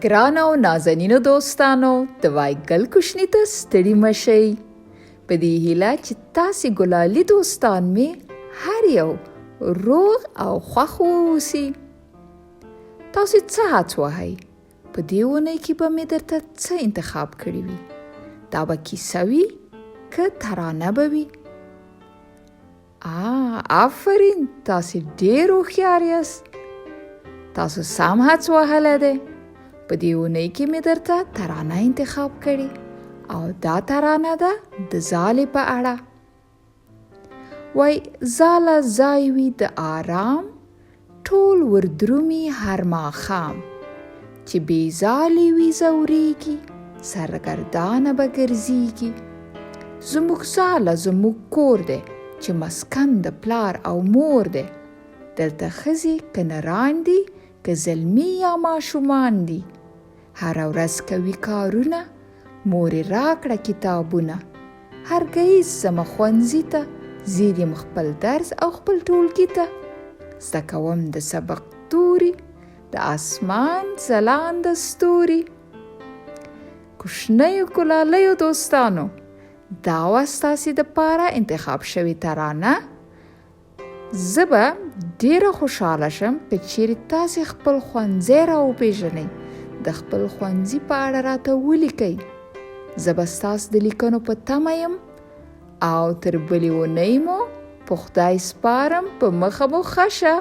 ګرانو نازنینو دوستانو د وایګل کوشني ته ستړي مشئ. په دې هیله چې تاسې ګلالي دوستان مې هر یو روغ او خوښ واوسي. تاسې څه هڅ وهئ؟ په دې اونۍ کې به مې درته څه انتخاب کړي وي؟ دا به کیسه وي که ترانه به وي؟ آفرین، تاسې ډېر هوښیار یاست. تاسو سم هڅ وهلی دی. په دې اونۍ کې مې درته ترانه انتخاب کړي او دا ترانه ده د ځالې په اړه. وای ځاله ځای وي د آرام، ټول وردرومي هر ماښام. چې بې ځالې وي ځورېږي، سرګردانه به ګرځېږي. زموږ ځاله زموږ کور دی چې مسکن د پلار او مور دی. دلته ښځې که نران دي که زلمي یا ماشومان دي. هره ورځ کوي کارونه، مور یې راکړه کتابونه. هرګهیز ځمه ښوونځي ته، ځیر یم خپل درس او خپل ټولګي ته. زده کوم د سبق توري، د اسمان ځلانده ستوري. کوشنیو ګلالیو دوستانو، دا وه ستاسې دپاره انتخاب شوې ترانه. زه به ډېره خوشحاله شم که چیرې تاسې خپل ښوونځی راوپېژنئ، د خپل ښوونځي په اړه راته ولیکئ. زه به ستاسو د لیکنو په تمه یم او تر بلې اونۍ مو په خدای سپارم. په مخه مو ښه شه.